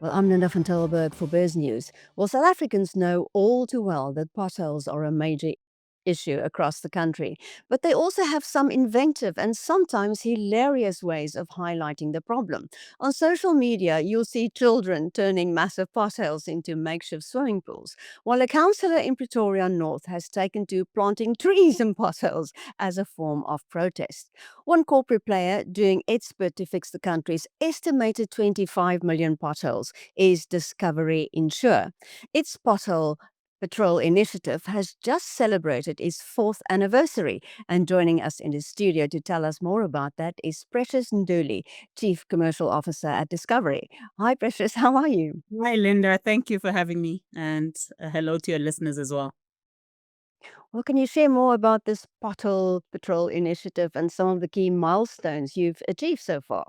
Well, I'm Linda van Tilburg for BizNews. Well, South Africans know all too well that potholes are a major issue across the country, but they also have some inventive and sometimes hilarious ways of highlighting the problem. On social media, you'll see children turning massive potholes into makeshift swimming pools, while a councillor in Pretoria North has taken to planting trees in potholes as a form of protest. One corporate player doing its bit to fix the country's estimated 25 million potholes is Discovery Insure. Its Pothole Patrol initiative has just celebrated its fourth anniversary, and joining us in the studio to tell us more about that is Precious Nduli, Chief Commercial Officer at Discovery. Hi, Precious, how are you? Hi, Linda. Thank you for having me. And hello to your listeners as well. Well, can you share more about this Pothole Patrol initiative and some of the key milestones you've achieved so far?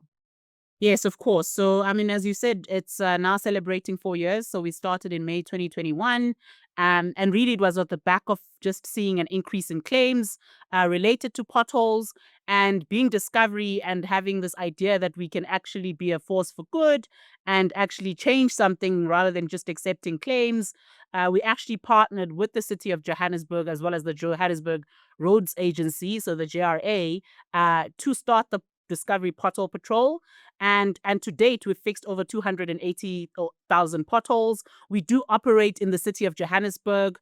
Yes, of course. So, as you said, it's now celebrating 4 years. So, we started in May 2021. And really, it was at the back of just seeing an increase in claims related to potholes and being Discovery and having this idea that we can actually be a force for good and actually change something rather than just accepting claims. We actually partnered with the City of Johannesburg as well as the Johannesburg Roads Agency, so the JRA, to start the Discovery Pothole Patrol. And to date, we've fixed over 280,000 potholes. We do operate in the city of Johannesburg,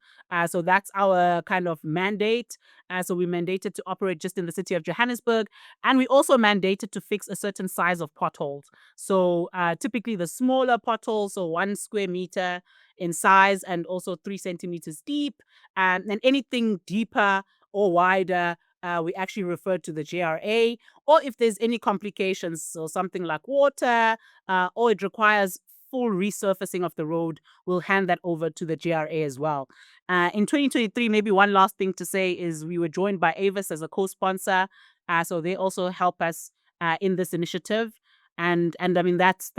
so that's our kind of mandate. So we're mandated to operate just in the city of Johannesburg, and we also mandated to fix a certain size of potholes. So typically the smaller potholes, so 1 square meter in size and also 3 centimeters deep, and anything deeper or wider. We actually refer to the JRA, or if there's any complications, so something like water, or it requires full resurfacing of the road, we'll hand that over to the JRA as well. In 2023, maybe one last thing to say is we were joined by Avis as a co-sponsor, so they also help us in this initiative. And I mean that's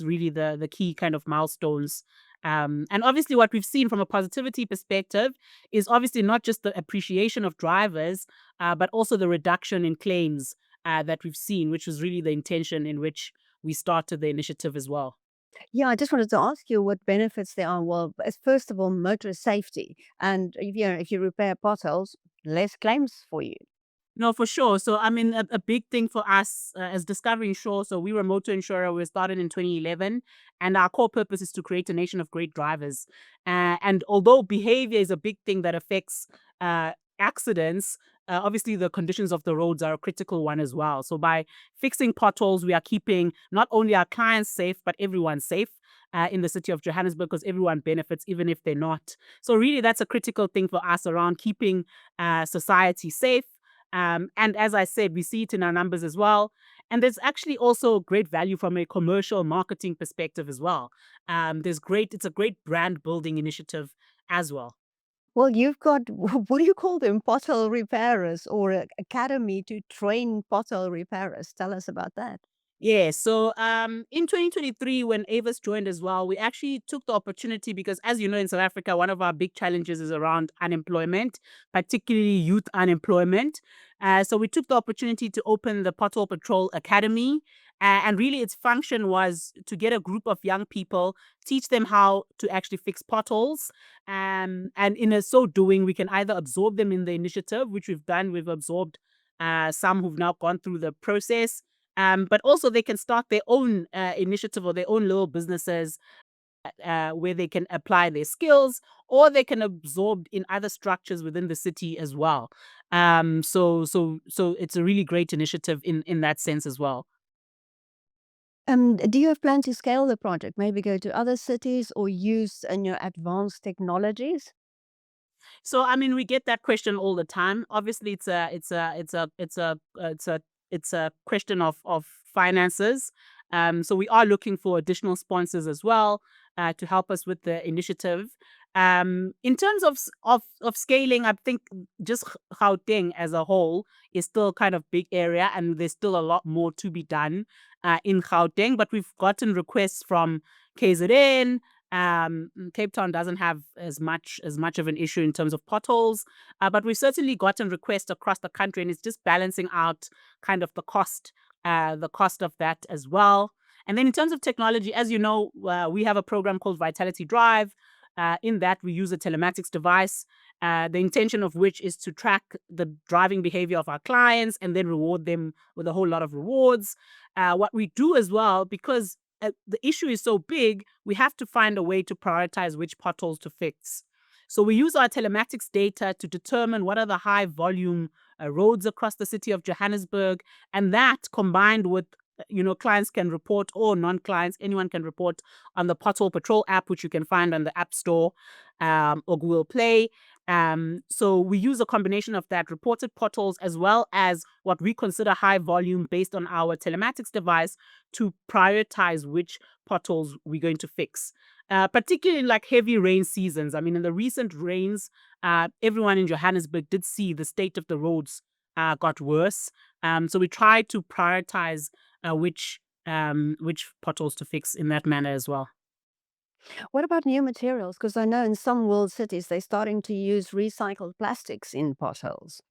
really the key kind of milestones. And obviously, what we've seen from a positivity perspective is obviously not just the appreciation of drivers, but also the reduction in claims that we've seen, which was really the intention in which we started the initiative as well. Yeah, I just wanted to ask you what benefits there are. Well, first of all, motorist safety, and if you repair potholes, less claims for you. No, for sure. So, a big thing for us as Discovery Insure, so we were a motor insurer. We started in 2011, and our core purpose is to create a nation of great drivers. And although behavior is a big thing that affects accidents, obviously the conditions of the roads are a critical one as well. So, by fixing potholes, we are keeping not only our clients safe, but everyone safe. In the city of Johannesburg, because everyone benefits, even if they're not. So, really, that's a critical thing for us around keeping society safe. And as I said, we see it in our numbers as well. And there's actually also great value from a commercial marketing perspective as well. It's a great brand building initiative as well. Well, you've got what do you call them? Pothole repairers or a academy to train pothole repairers. Tell us about that. Yeah, so in 2023, when Avis joined as well, we actually took the opportunity because, as you know, in South Africa, one of our big challenges is around unemployment, particularly youth unemployment. So we took the opportunity to open the Pothole Patrol Academy. And really, its function was to get a group of young people, teach them how to actually fix potholes. And in so doing, we can either absorb them in the initiative, which we've done. We've absorbed some who've now gone through the process, but also they can start their own initiative or their own little businesses where they can apply their skills or they can absorb in other structures within the city as well. So it's a really great initiative in that sense as well. Do you have plans to scale the project? Maybe go to other cities or use advanced technologies? So we get that question all the time. Obviously, it's a question of finances. So we are looking for additional sponsors as well to help us with the initiative. In terms of scaling, I think just Gauteng as a whole is still kind of big area, and there's still a lot more to be done in Gauteng. But we've gotten requests from KZN. Cape Town doesn't have as much of an issue in terms of potholes, but we've certainly gotten requests across the country, and it's just balancing out kind of the cost of that as well. And then in terms of technology, as you know, we have a program called Vitality Drive. In that, we use a telematics device, the intention of which is to track the driving behavior of our clients and then reward them with a whole lot of rewards. What we do as well, because the issue is so big, we have to find a way to prioritize which potholes to fix. So we use our telematics data to determine what are the high volume roads across the city of Johannesburg. And that combined with clients can report, or non-clients, anyone can report on the Pothole Patrol app, which you can find on the App Store or Google Play. So we use a combination of that reported potholes as well as what we consider high volume based on our telematics device to prioritize which potholes we're going to fix. Particularly in like heavy rain seasons. I mean, in the recent rains, everyone in Johannesburg did see the state of the roads got worse. So we tried to prioritize which potholes to fix in that manner as well. What about new materials? Because I know in some world cities they're starting to use recycled plastics in potholes.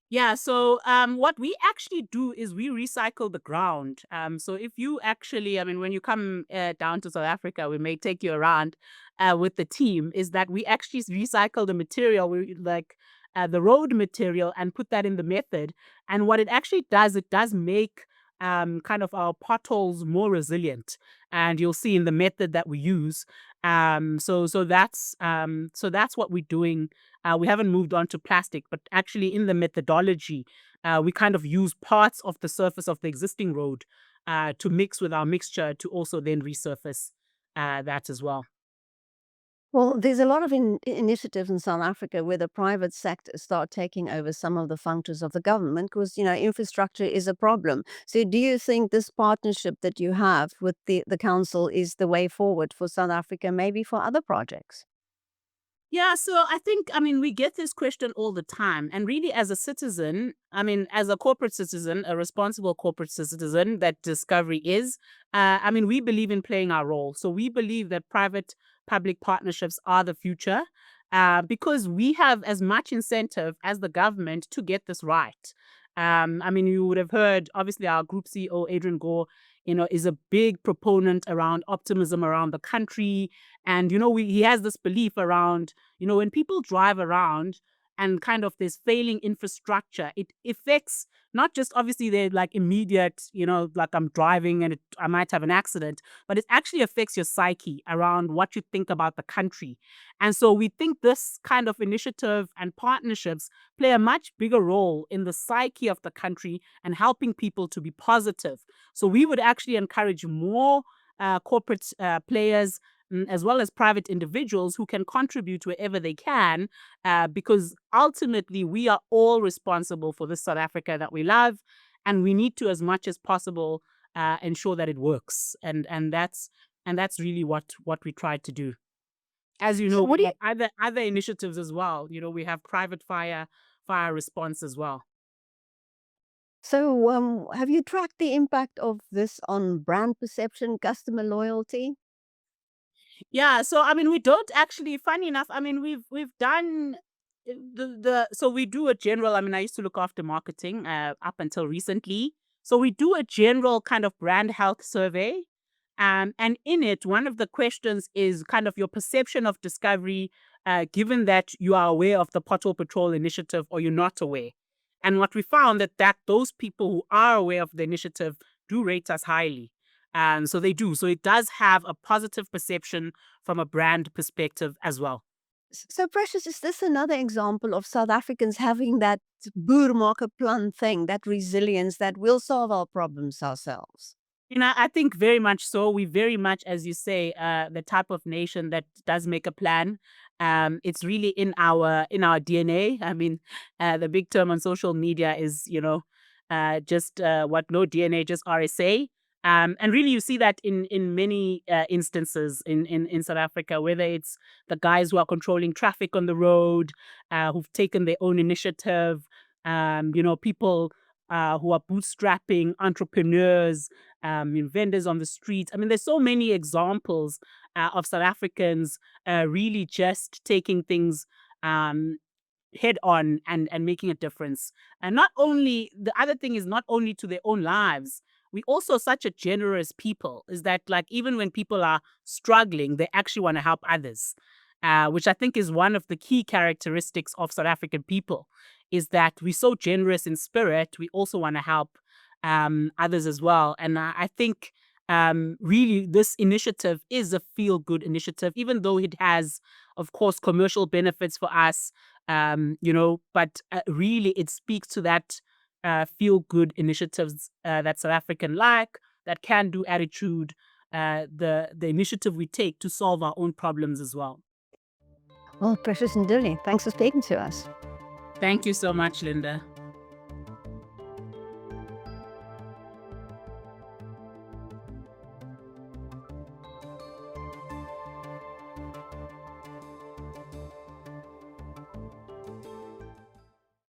Yeah, so what we actually do is we recycle the ground. So if you actually, I mean, when you come down to South Africa, we may take you around with the team, is that we actually recycle the material, the road material, and put that in the method. And what it actually does, it does make kind of our potholes more resilient. And you'll see in the method that we use. So that's what we're doing. We haven't moved on to plastic, but actually in the methodology, we kind of use parts of the surface of the existing road to mix with our mixture to also then resurface that as well. Well, there's a lot of initiatives in South Africa where the private sector start taking over some of the functions of the government because, infrastructure is a problem. So do you think this partnership that you have with the council is the way forward for South Africa, maybe for other projects? Yeah, so I think, I mean, we get this question all the time. And really, as a citizen, I mean, as a corporate citizen, a responsible corporate citizen that Discovery is, I mean, we believe in playing our role. So we believe that private public partnerships are the future because we have as much incentive as the government to get this right. I mean, you would have heard, obviously, our group CEO, Adrian Gore, is a big proponent around optimism around the country. And, he has this belief around, when people drive around and kind of this failing infrastructure, it affects not just obviously their like immediate, like I'm driving and I might have an accident, but it actually affects your psyche around what you think about the country. And so we think this kind of initiative and partnerships play a much bigger role in the psyche of the country and helping people to be positive. So we would actually encourage more corporate players as well as private individuals who can contribute wherever they can, because ultimately we are all responsible for this South Africa that we love, and we need to, as much as possible, ensure that it works, and that's really what we try to do. As you So know, what we do you have other initiatives as well. We have private fire response as well. so have you tracked the impact of this on brand perception, customer loyalty? Yeah, so I mean, we don't actually. Funny enough, I mean, we've done the so we do a general. I mean, I used to look after marketing up until recently. So we do a general kind of brand health survey, and in it, one of the questions is kind of your perception of Discovery, given that you are aware of the Pothole Patrol initiative or you're not aware. And what we found that those people who are aware of the initiative do rate us highly. And so they do. So it does have a positive perception from a brand perspective as well. So, Precious, is this another example of South Africans having that boermaker plan thing, that resilience that we'll solve our problems ourselves? I think very much so. We very much, as you say, the type of nation that does make a plan. It's really in our DNA. I mean, the big term on social media is, just what no DNA, just RSA. And really, you see that in many instances in South Africa, whether it's the guys who are controlling traffic on the road, who've taken their own initiative, people who are bootstrapping, entrepreneurs, vendors on the streets. I mean, there's so many examples of South Africans really just taking things um, head on and making a difference. And not only, the other thing is not only to their own lives, we also such a generous people, is that like even when people are struggling, they actually want to help others, which I think is one of the key characteristics of South African people, is that we're so generous in spirit. We also want to help others as well. And I think really this initiative is a feel good initiative, even though it has, of course, commercial benefits for us, but really it speaks to that feel good initiatives that South African like, that can do attitude, the initiative we take to solve our own problems as well. Well, Precious Nduli, thanks for speaking to us. Thank you so much, Linda.